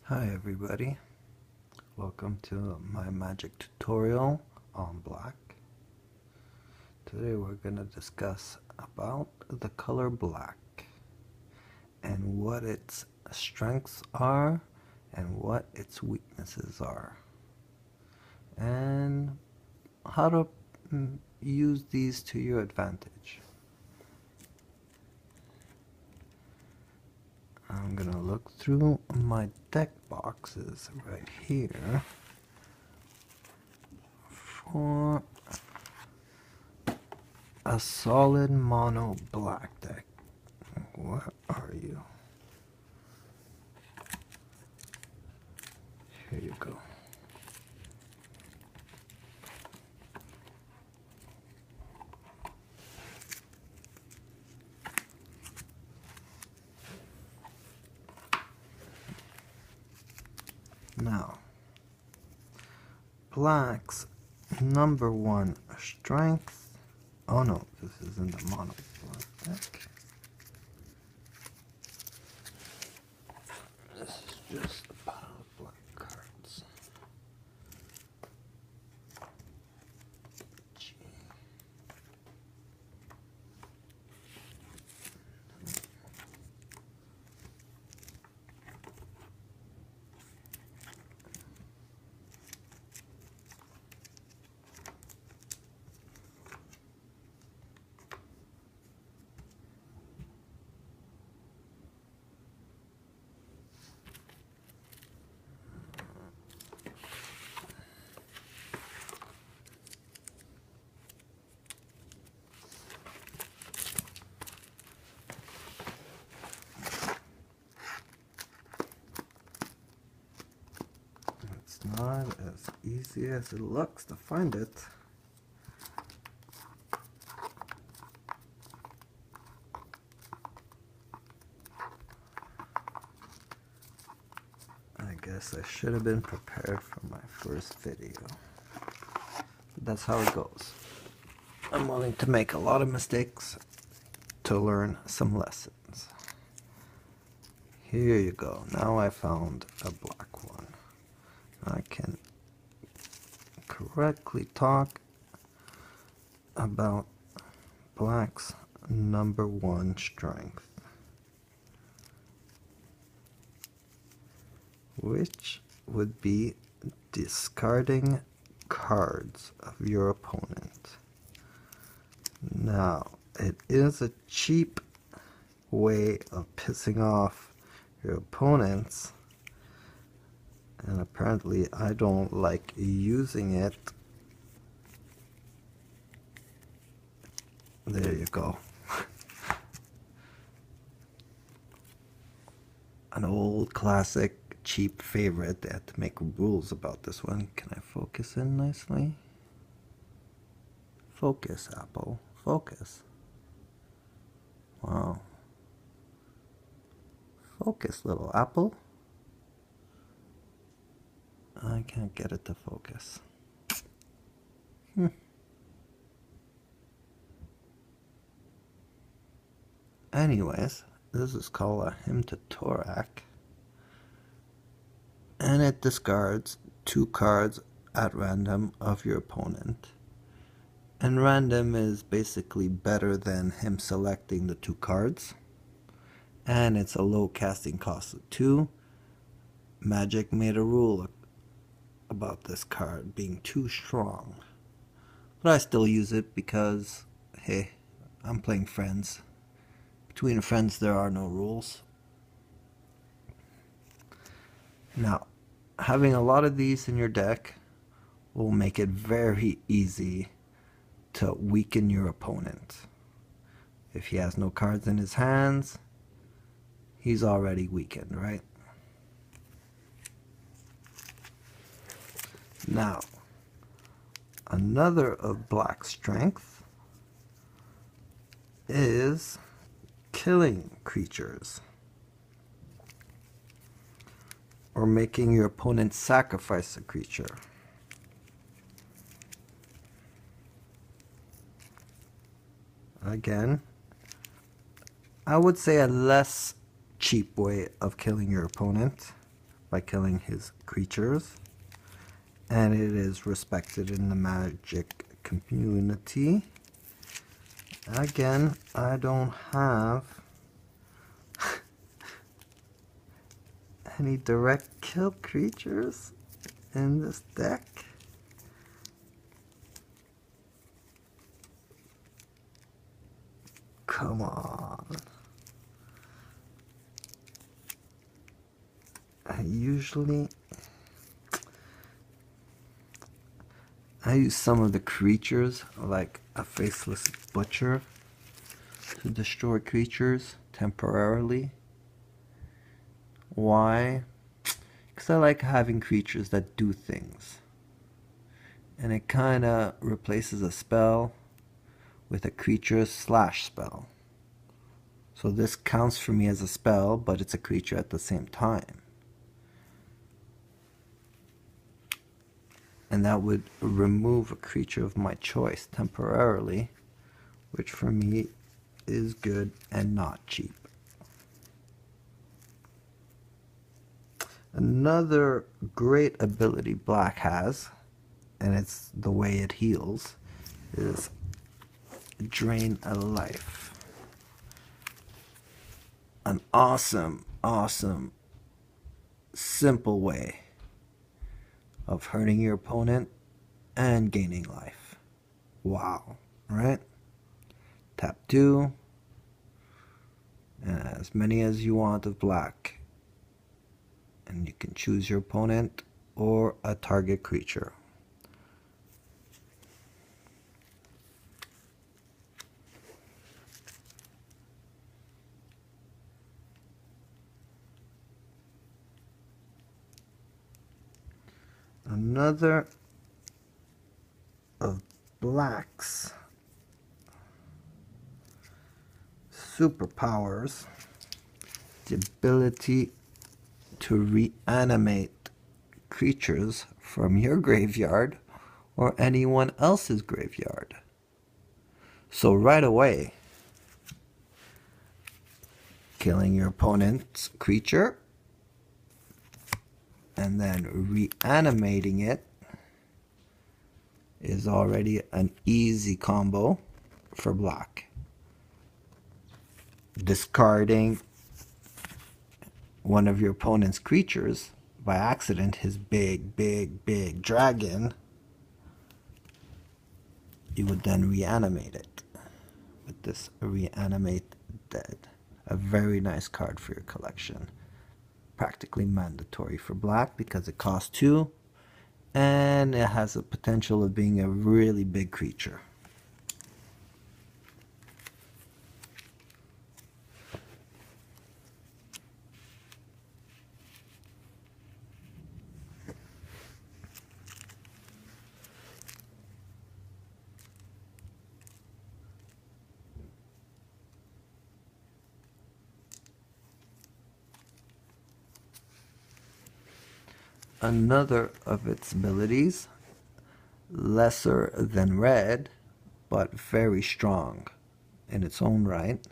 Hi everybody, welcome to my magic tutorial on black. Today we're going to discuss about the color black and what its strengths are and what its weaknesses are and how to use these to your advantage. I'm going to look through my deck boxes right here for a solid mono black deck. Where are you? Here you go. Now, black's number one strength. Oh no, this isn't the mono black deck. This is just a pile of black cards. Gee. It's not as easy as it looks to find it. I guess I should have been prepared for my first video. But that's how it goes. I'm willing to make a lot of mistakes to learn some lessons. Here you go. Now I found a black one. I can correctly talk about black's number one strength, which would be discarding cards of your opponent. Now, it is a cheap way of pissing off your opponents, and apparently I don't like using it. There you go. An old classic cheap favorite. They had to make rules about this one. Can I focus in nicely? Focus, Apple. Focus. Wow. Focus, little apple. I can't get it to focus. Anyways, this is called a hymn to Torak, and it discards 2 cards at random of your opponent. And random is basically better than him selecting the 2 cards. And it's a low casting cost of 2. Magic made a rule about this card being too strong. But I still use it because, hey, I'm playing friends. Between friends there are no rules. Now, having a lot of these in your deck will make it very easy to weaken your opponent. If he has no cards in his hands, he's already weakened, right? Now, another of black's strength is killing creatures, or making your opponent sacrifice a creature. Again, I would say a less cheap way of killing your opponent, by killing his creatures, and it is respected in the Magic community. Again, I don't have any direct kill creatures in this deck. Come on. I use some of the creatures, like a Faceless Butcher, to destroy creatures temporarily. Why? Because I like having creatures that do things. And it kind of replaces a spell with a creature slash spell. So this counts for me as a spell, but it's a creature at the same time. And that would remove a creature of my choice temporarily, which for me is good and not cheap. Another great ability black has, and it's the way it heals, is Drain a Life. An awesome, awesome, simple way of hurting your opponent and gaining life. Wow, right? Tap 2, and as many as you want of black. And you can choose your opponent or a target creature. Another of black's superpowers, the ability to reanimate creatures from your graveyard or anyone else's graveyard. So right away, killing your opponent's creature and then reanimating it is already an easy combo for black. Discarding one of your opponent's creatures by accident, his big dragon, you would then reanimate it with this Reanimate Dead. A very nice card for your collection. Practically mandatory for black because it costs 2 and it has the potential of being a really big creature. Another of its abilities, lesser than red, but very strong in its own right,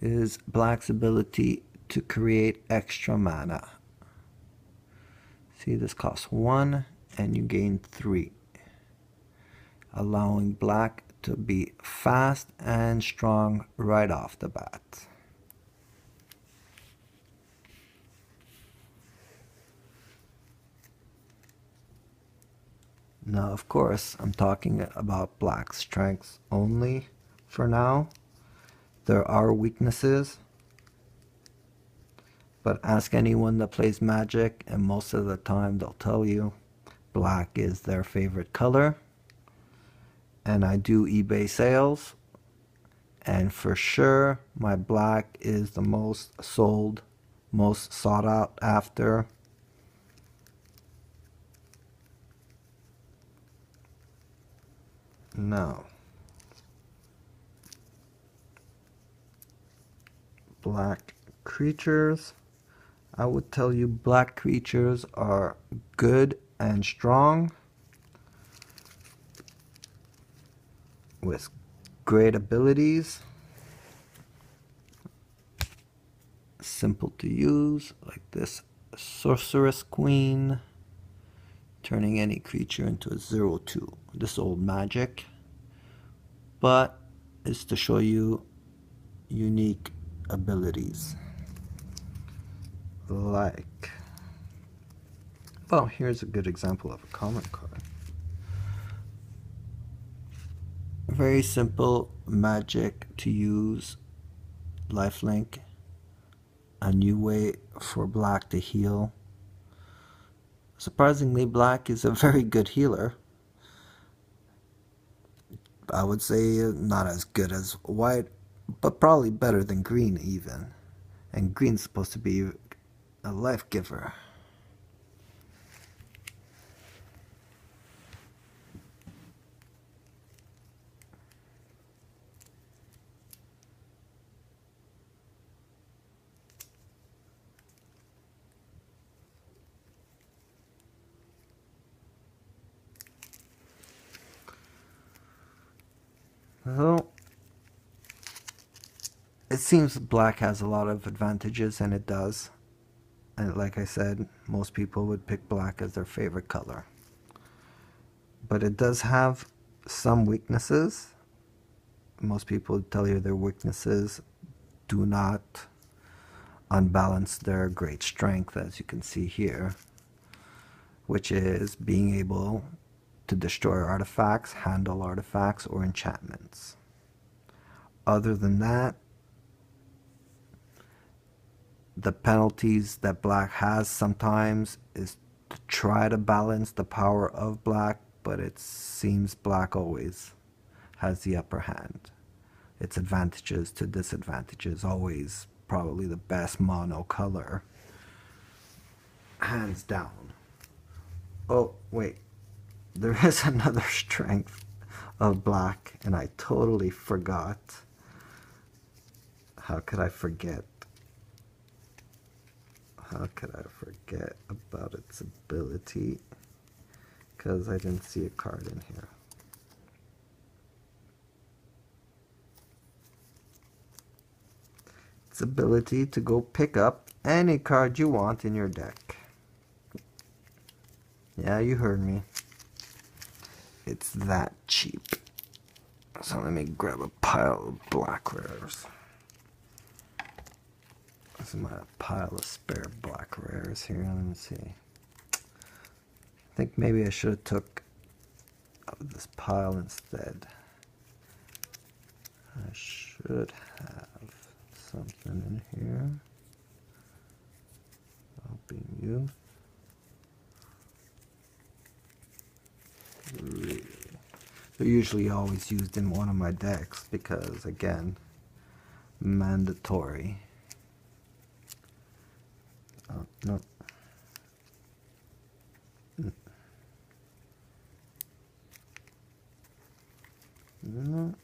is black's ability to create extra mana. See, this costs 1 and you gain 3, allowing black to be fast and strong right off the bat. Now, of course, I'm talking about black's strengths only for now. There are weaknesses, but ask anyone that plays Magic, and most of the time they'll tell you black is their favorite color. And I do eBay sales, and for sure my black is the most sold, most sought out after. Now, black creatures, I would tell you black creatures are good and strong with great abilities, simple to use, like this Sorceress Queen, turning any creature into a 0/2. This old magic, but it's to show you unique abilities. Like, well, here's a good example of a common card. Very simple magic to use. Lifelink, a new way for black to heal. Surprisingly, black is a very good healer. I would say not as good as white, but probably better than green even. And green's supposed to be a life giver. So, it seems black has a lot of advantages, and it does. And like I said, most people would pick black as their favorite color. But it does have some weaknesses. Most people would tell you their weaknesses do not unbalance their great strength, as you can see here, which is being able to destroy artifacts, handle artifacts, or enchantments. Other than that, the penalties that black has sometimes is to try to balance the power of black, but it seems black always has the upper hand. Its advantages to disadvantages, always probably the best mono color, hands down. Oh, wait. There is another strength of black, and I totally forgot. How could I forget? How could I forget about its ability? Because I didn't see a card in here. Its ability to go pick up any card you want in your deck. Yeah, you heard me. It's that cheap. So let me grab a pile of black rares. This is my pile of spare black rares here. Let me see. I think maybe I should have took this pile instead. I should have something in here. Helping you. Really. They're usually always used in one of my decks because, again, mandatory. Oh, no. No.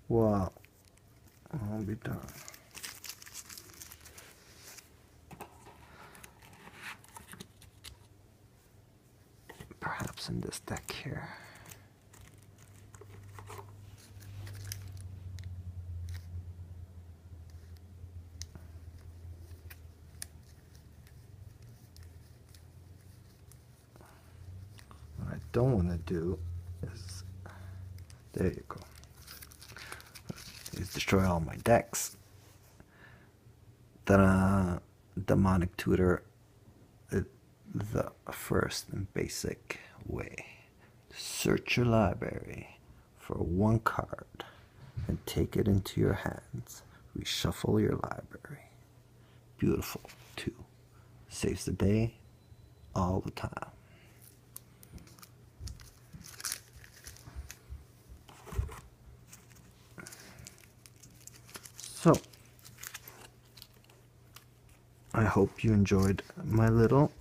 Well, I'll be done. Perhaps in this deck here. What I don't want to do is, there you go, is destroy all my decks. The demonic tutor, the first and basic way. Search your library for one card and take it into your hands. Reshuffle your library. Beautiful, too. Saves the day all the time. So, I hope you enjoyed my little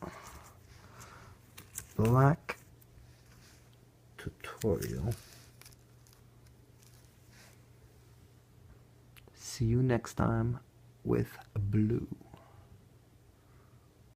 black tutorial. See you next time with blue.